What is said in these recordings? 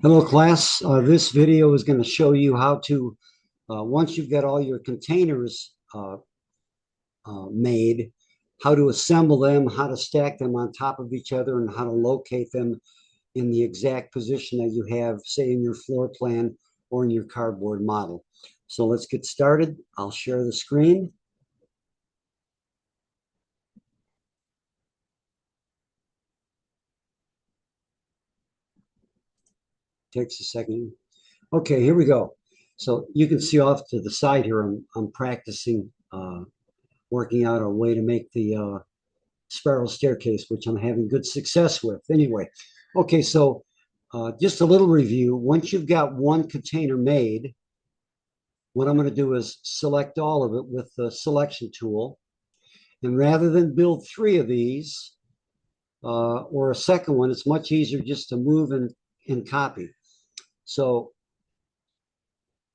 Hello class, this video is going to show you how to, once you've got all your containers made, how to assemble them, how to stack them on top of each other, and how to locate them in the exact position that you have, say, in your floor plan or in your cardboard model. So let's get started. I'll share the screen. Takes a second. Okay, here we go. So you can see off to the side here, I'm practicing working out a way to make the spiral staircase, which I'm having good success with. Anyway, okay, so just a little review. Once you've got one container made, what I'm going to do is select all of it with the selection tool. And rather than build three of these or a second one, it's much easier just to move and copy. So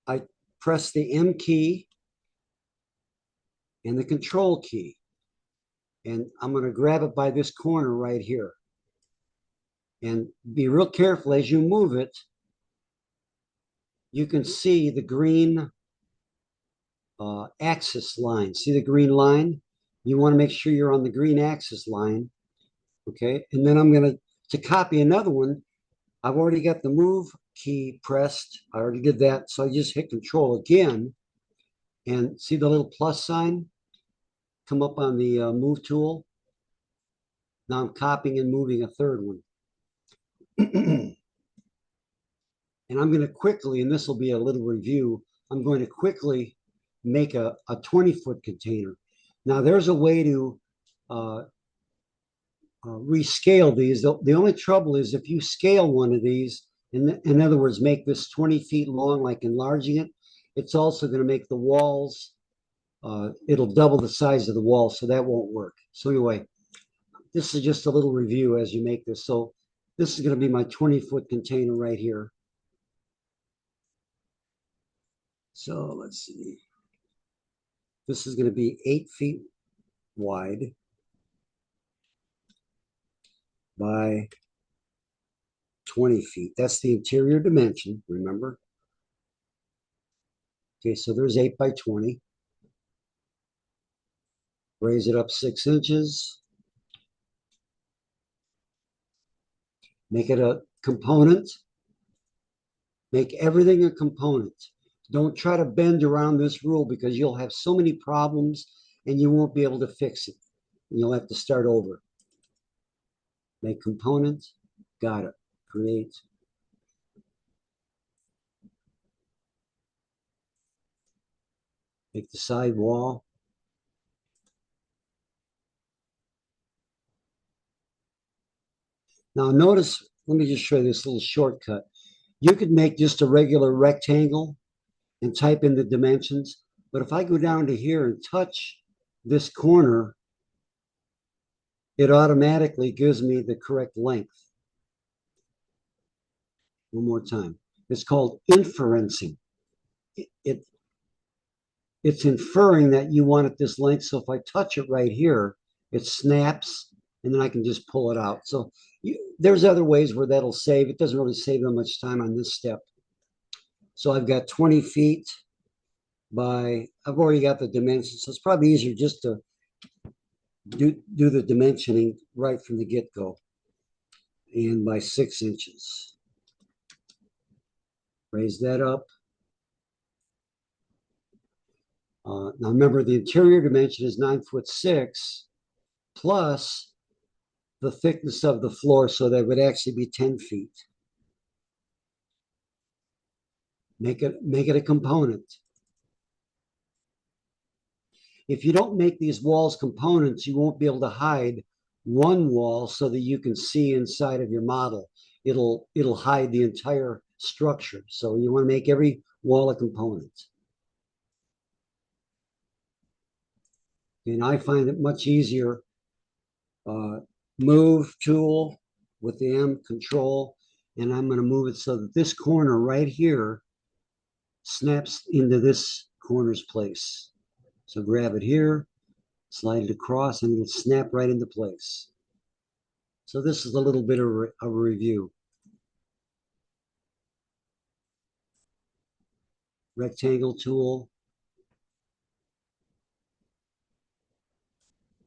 I press the M key and the control key. And I'm going to grab it by this corner right here. And be real careful as you move it. You can see the green axis line. See the green line? You want to make sure you're on the green axis line. Okay. And then I'm going to copy another one. I've already got the move key pressed. I already did that. So I just hit control again and see the little plus sign come up on the move tool. Now I'm copying and moving a third one. And I'm going to quickly, and this will be a little review, I'm going to quickly make a 20-foot container. Now there's a way to rescale these. The only trouble is if you scale one of these, in other words, make this 20 feet long, like enlarging it, it's also going to make the walls, it'll double the size of the wall, so that won't work. So anyway, this is just a little review as you make this. So this is going to be my 20-foot container right here. So let's see. This is going to be 8 feet wide by 20 feet. That's the interior dimension, remember? Okay, so there's 8 by 20. Raise it up 6 inches. Make it a component. Make everything a component. Don't try to bend around this rule because you'll have so many problems and you won't be able to fix it. You'll have to start over. Make component. Got it. Create. Make the side wall. Now notice, let me just show you this little shortcut. You could make just a regular rectangle and type in the dimensions. But if I go down to here and touch this corner, it automatically gives me the correct length. One more time. It's called inferencing. It's inferring that you want it this length. So if I touch it right here, it snaps, and then I can just pull it out. So there's other ways where that'll save. It doesn't really save that much time on this step. So I've got 20 feet by, I've already got the dimensions. So it's probably easier just to do the dimensioning right from the get-go. And by 6 inches. Raise that up. Now remember, the interior dimension is 9'6" plus the thickness of the floor, so that would actually be 10 feet. Make it a component. If you don't make these walls components, you won't be able to hide one wall so that you can see inside of your model. It'll hide the entire structure. So you want to make every wall a component. And I find it much easier. Move tool with the M control, and I'm going to move it so that this corner right here snaps into this corner's place. So grab it here, slide it across, and it'll snap right into place. So this is a little bit of a review. rectangle tool.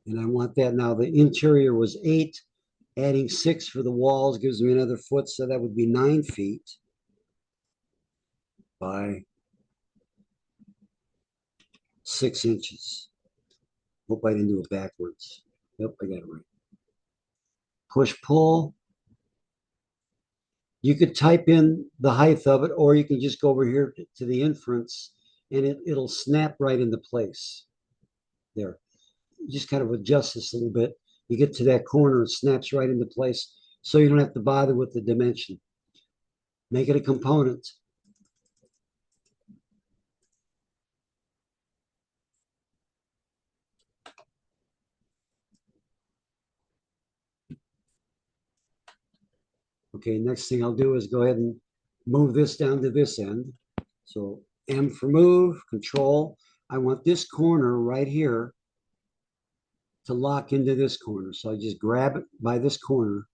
And I want that now. The interior was 8, adding 6 for the walls gives me another foot, so that would be 9 feet by 6 inches. Hope I didn't do it backwards. Yep, I got it right. Push pull. You could type in the height of it, or you can just go over here to the inference and it'll snap right into place. There. Just kind of adjust this a little bit. You get to that corner, it snaps right into place, so you don't have to bother with the dimension. Make it a component. Okay, next thing I'll do is go ahead and move this down to this end. So M for move, control. I want this corner right here to lock into this corner. So I just grab it by this corner.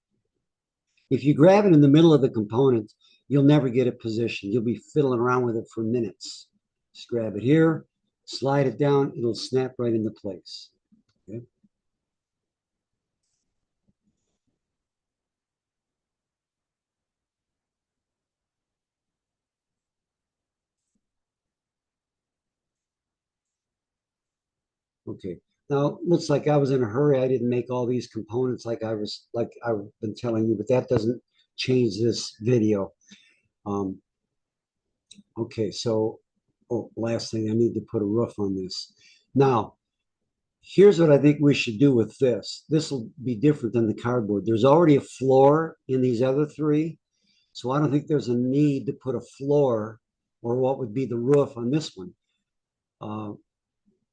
If you grab it in the middle of the component, you'll never get it positioned. You'll be fiddling around with it for minutes. Just grab it here, slide it down, it'll snap right into place. Okay. Okay. Now, looks like I was in a hurry. I didn't make all these components like I've been telling you, but that doesn't change this video. Um, okay, so last thing, I need to put a roof on this. Now, here's what I think we should do with this. This will be different than the cardboard. There's already a floor in these other three, so I don't think there's a need to put a floor or what would be the roof on this one.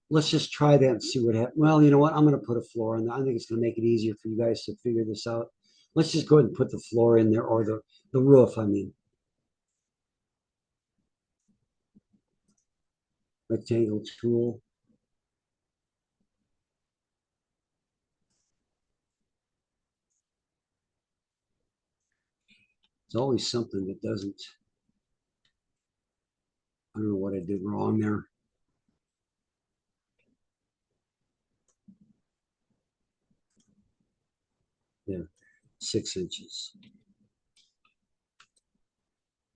Let's just try that and see what happens. Well, you know what? I'm going to put a floor in there. I think it's going to make it easier for you guys to figure this out. Let's just go ahead and put the floor in there, or the roof, I mean. Rectangle tool. It's always something that doesn't, I don't know what I did wrong there. There, 6 inches.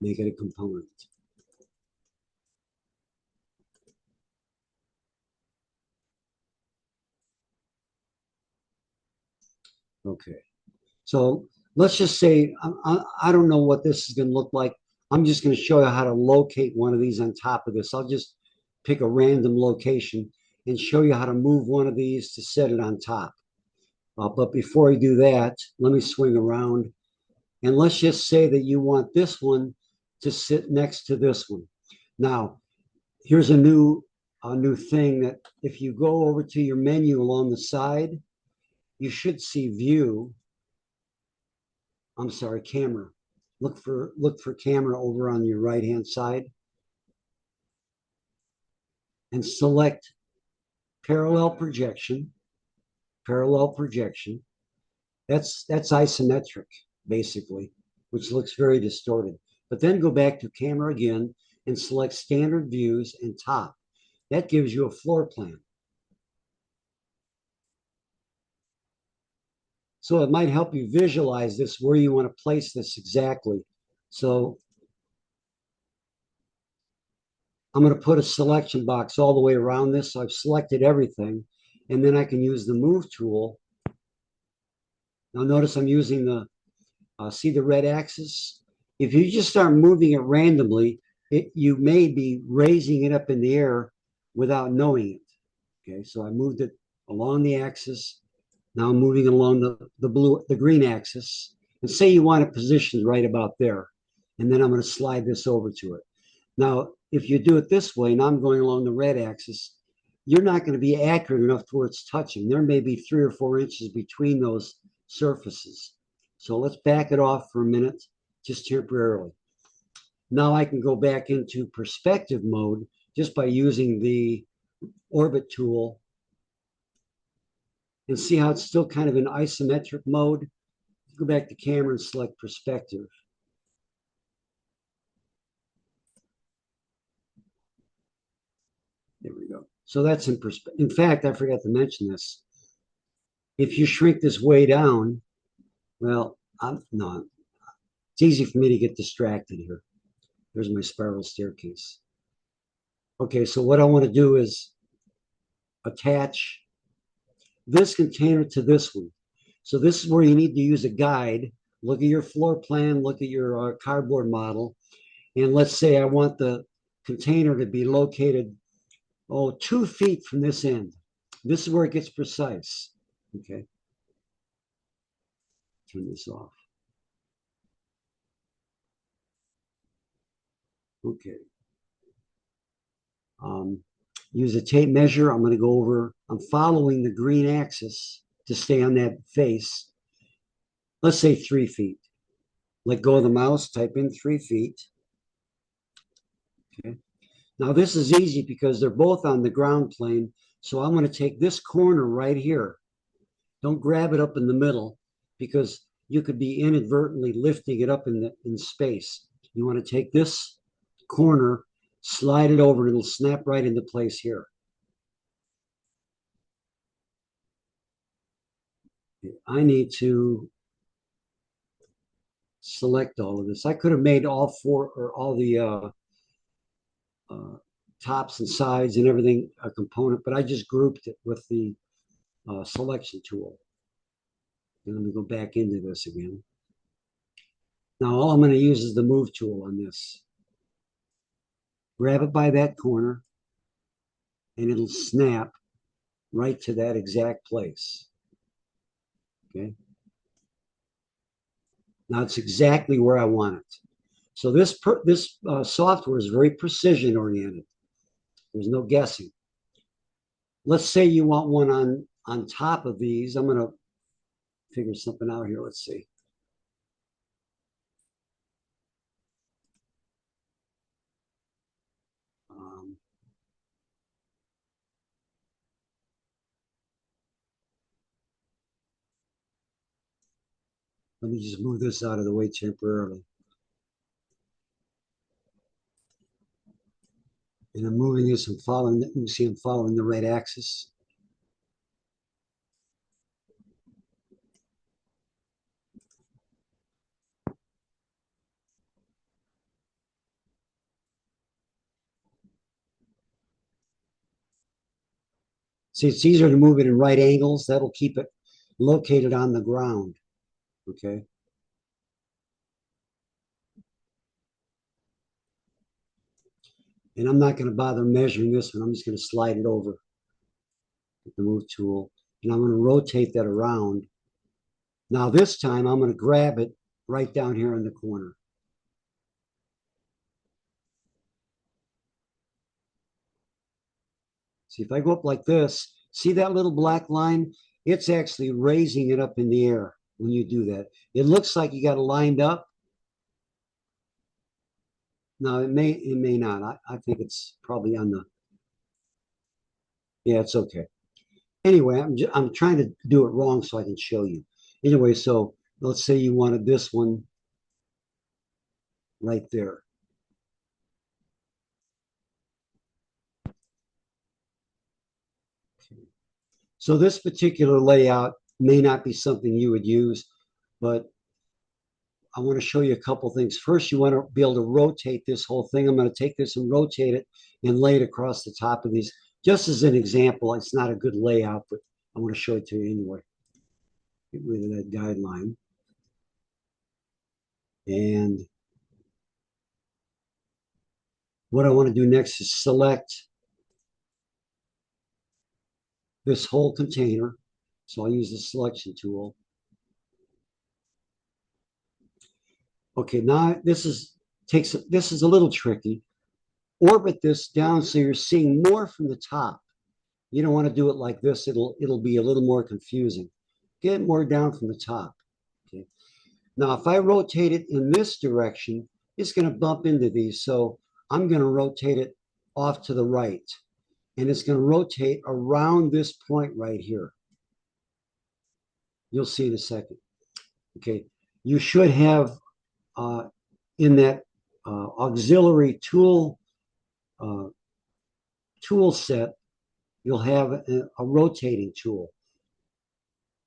Make it a component. Okay. So let's just say, I don't know what this is going to look like. I'm just going to show you how to locate one of these on top of this. I'll just pick a random location and show you how to move one of these to set it on top. But before you do that, let me swing around. And let's just say that you want this one to sit next to this one. Now, here's a new thing that if you go over to your menu along the side, you should see view. I'm sorry, camera. Look for camera over on your right hand side and select parallel projection. Parallel projection. That's isometric, basically, which looks very distorted. But then go back to camera again and select standard views and top. That gives you a floor plan. So it might help you visualize this, where you want to place this exactly. So I'm going to put a selection box all the way around this. So I've selected everything, and then I can use the move tool. Now notice I'm using the, see the red axis? If you just start moving it randomly, you may be raising it up in the air without knowing it. Okay, so I moved it along the axis. Now I'm moving along the green axis. And say you want it positioned right about there. And then I'm going to slide this over to it. Now, if you do it this way, and I'm going along the red axis, you're not going to be accurate enough to where it's touching. There may be 3 or 4 inches between those surfaces. So let's back it off for a minute, just temporarily. Now I can go back into perspective mode just by using the orbit tool and see how it's still kind of in isometric mode. Go back to camera and select perspective. So that's in perspective. In fact, I forgot to mention this. If you shrink this way down, well, no, it's easy for me to get distracted here. There's my spiral staircase. Okay, so what I want to do is attach this container to this one. So this is where you need to use a guide. Look at your floor plan, look at your cardboard model, and let's say I want the container to be located, 2 feet from this end. This is where it gets precise. Okay, turn this off. Okay. Use a tape measure. I'm going to go over, I'm following the green axis to stay on that face. Let's say 3 feet. Let go of the mouse, type in 3 feet. Okay. Now this is easy because they're both on the ground plane. So I'm going to take this corner right here. Don't grab it up in the middle because you could be inadvertently lifting it up in space. You want to take this corner, slide it over, and it'll snap right into place here. I need to select all of this. I could have made all four or all the tops and sides and everything a component, but I just grouped it with the selection tool. And let me go back into this again. Now all I'm going to use is the move tool on this. Grab it by that corner and it'll snap right to that exact place. Okay. Now it's exactly where I want it. So this software is very precision oriented. There's no guessing. Let's say you want one on top of these. I'm going to figure something out here. Let's see. Let me just move this out of the way temporarily. And I'm moving this and following, you see I'm following the right axis. See, it's easier to move it in right angles. That'll keep it located on the ground. Okay. And I'm not going to bother measuring this one. I'm just going to slide it over with the move tool. And I'm going to rotate that around. Now this time I'm going to grab it right down here in the corner. See, if I go up like this, see that little black line? It's actually raising it up in the air when you do that. It looks like you got it lined up. No, it may not. I think it's probably on the, yeah, it's okay. Anyway, I'm trying to do it wrong so I can show you. Anyway, so let's say you wanted this one right there. So this particular layout may not be something you would use, but I want to show you a couple things. First, you want to be able to rotate this whole thing. I'm going to take this and rotate it and lay it across the top of these. Just as an example, it's not a good layout, but I want to show it to you anyway. Get rid of that guideline. And what I want to do next is select this whole container. So I'll use the selection tool. Okay, now this is a little tricky. Orbit this down so you're seeing more from the top. You don't want to do it like this. It'll be a little more confusing. Get more down from the top. Okay. Now, if I rotate it in this direction, it's going to bump into these. So I'm going to rotate it off to the right. And it's going to rotate around this point right here. You'll see in a second. Okay. You should have in that auxiliary tool set, you'll have a rotating tool.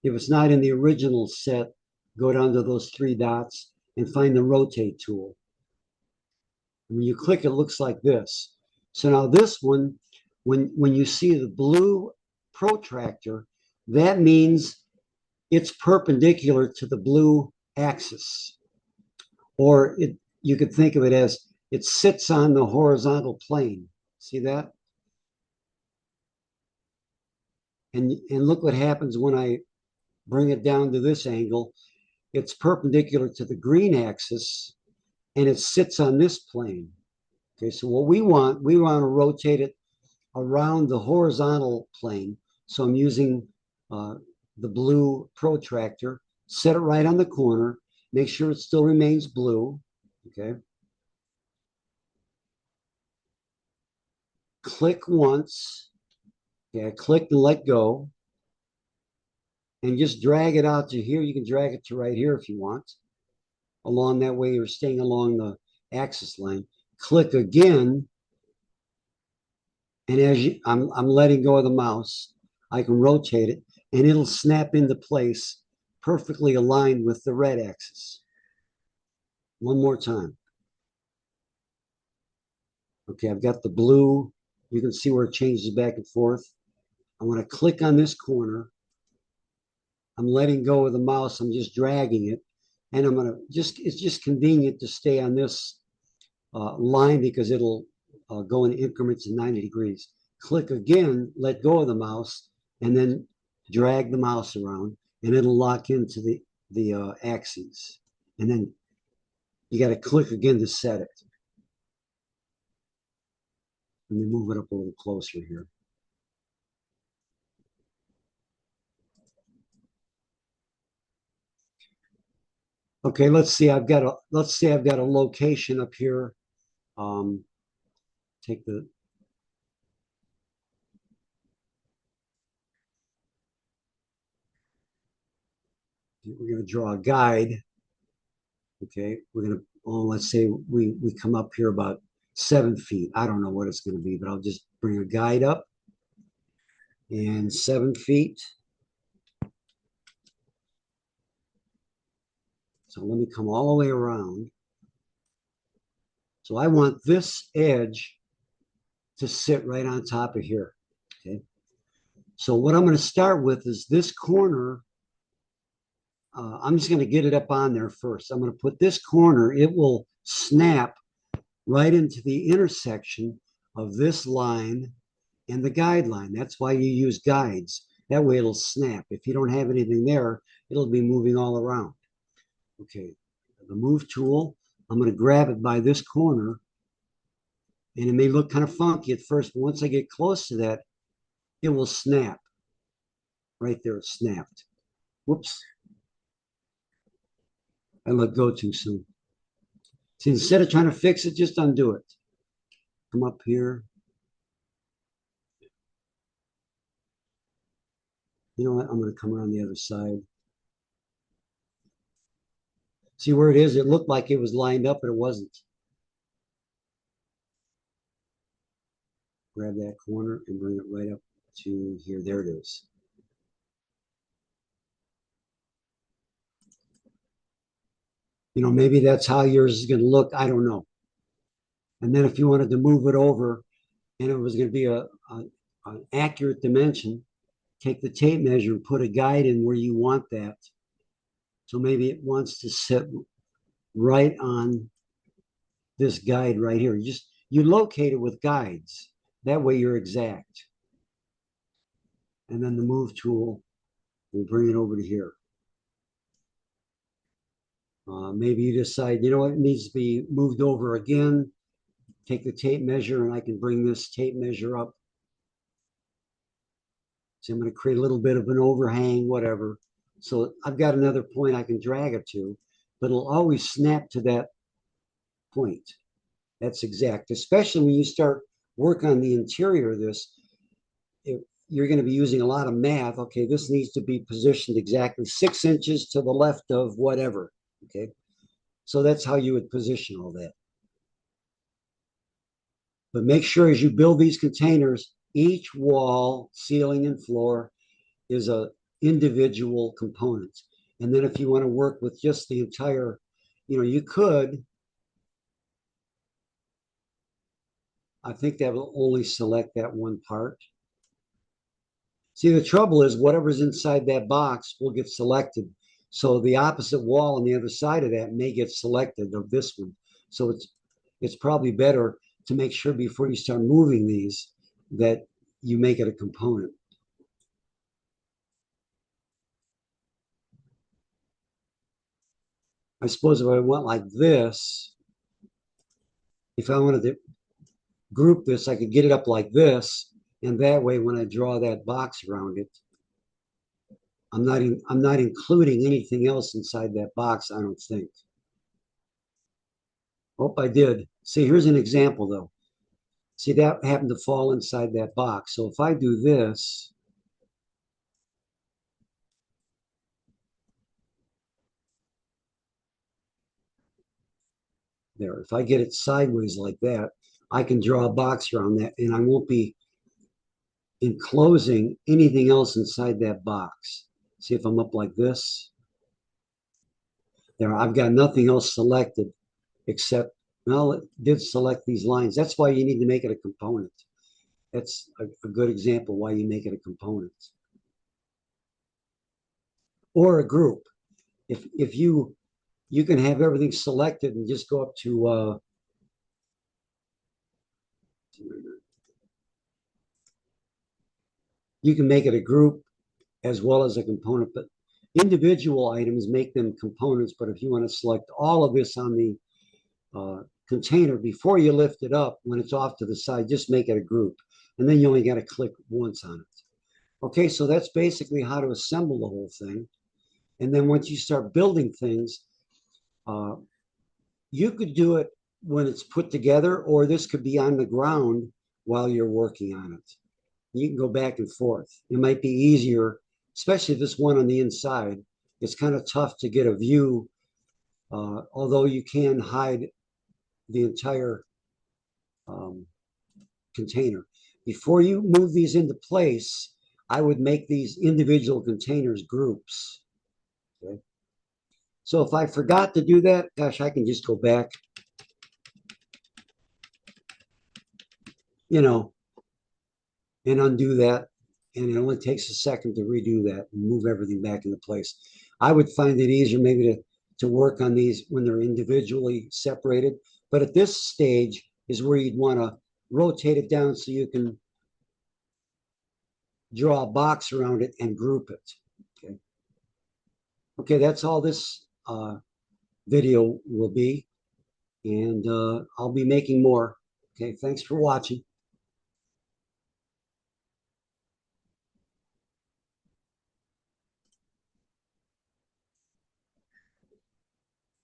If it's not in the original set, go down to those three dots and find the rotate tool. When you click, it looks like this. So now this one, when you see the blue protractor, that means it's perpendicular to the blue axis. Or you could think of it as it sits on the horizontal plane. See that? And look what happens when I bring it down to this angle. It's perpendicular to the green axis, and it sits on this plane. Okay, so what we want to rotate it around the horizontal plane. So I'm using the blue protractor, set it right on the corner, make sure it still remains blue. Okay. Click once. Okay, I clicked and let go. And just drag it out to here. You can drag it to right here if you want. Along that way, you're staying along the axis line. Click again. And as I'm letting go of the mouse, I can rotate it and it'll snap into place perfectly aligned with the red axis. One more time. Okay, I've got the blue. You can see where it changes back and forth. I want to click on this corner. I'm letting go of the mouse. I'm just dragging it. And I'm going to it's just convenient to stay on this line because it'll go in increments of 90 degrees. Click again, let go of the mouse, and then drag the mouse around, and it'll lock into the axes. And then you got to click again to set it. Let me move it up a little closer here. Okay, let's say I've got a location up here. Take the we're going to draw a guide. Okay, we're going to, let's say we come up here about 7 feet. I don't know what it's going to be, but I'll just bring a guide up and 7 feet. So let me come all the way around. So I want this edge to sit right on top of here. Okay. So what I'm going to start with is this corner. I'm just going to get it up on there first. I'm going to put this corner. It will snap right into the intersection of this line and the guide line. That's why you use guides. That way it'll snap. If you don't have anything there, it'll be moving all around. Okay, the move tool, I'm going to grab it by this corner, and it may look kind of funky at first, but once I get close to that, it will snap. Right there, it snapped. Whoops. I let go too soon. So instead of trying to fix it, just undo it. Come up here. You know what? I'm going to come around the other side. See where it is? It looked like it was lined up, but it wasn't. Grab that corner and bring it right up to here. There it is. You know, maybe that's how yours is going to look. I don't know. And then if you wanted to move it over and it was going to be an accurate dimension, take the tape measure and put a guide in where you want that. So maybe it wants to sit right on this guide right here. You locate it with guides. That way you're exact. And then the move tool will bring it over to here. Maybe you decide, you know what, it needs to be moved over again. Take the tape measure and I can bring this tape measure up. So I'm going to create a little bit of an overhang, whatever. So I've got another point I can drag it to, but it'll always snap to that point. That's exact, especially when you start work on the interior of this. If you're going to be using a lot of math, okay, this needs to be positioned exactly 6 inches to the left of whatever, okay? So that's how you would position all that. But make sure as you build these containers, Each wall, ceiling, and floor is a individual component. And then if you want to work with just the entire, you could, I think that will only select that one part. See, the trouble is whatever's inside that box will get selected. So the opposite wall on the other side of that may get selected of this one. So it's probably better to make sure before you start moving these that you make it a component. I suppose if I went like this, if I wanted to group this, I could get it up like this. And that way, when I draw that box around it, I'm not including anything else inside that box, I don't think. Oh, I did. See, here's an example though. See, that happened to fall inside that box. So if I do this, there, if I get it sideways like that, I can draw a box around that and I won't be enclosing anything else inside that box. See if I'm up like this. There, I've got nothing else selected except, well, it did select these lines. That's why you need to make it a component. That's a good example why you make it a component. Or a group. If you can have everything selected and just go up to you can make it a group as well as a component, but individual items make them components. But if you want to select all of this on the container before you lift it up, when it's off to the side, just make it a group. And then you only got to click once on it. Okay, so that's basically how to assemble the whole thing. And then once you start building things, uh, you could do it when it's put together, or this could be on the ground while you're working on it. You can go back and forth. It might be easier, especially this one on the inside. It's kind of tough to get a view, although you can hide the entire container. Before you move these into place, I would make these individual containers groups. Okay. So if I forgot to do that, gosh, I can just go back, you know, and undo that. And it only takes a second to redo that and move everything back into place. I would find it easier maybe to work on these when they're individually separated. But at this stage is where you'd want to rotate it down so you can draw a box around it and group it. Okay. Okay, that's all this video will be. And I'll be making more. Okay, thanks for watching.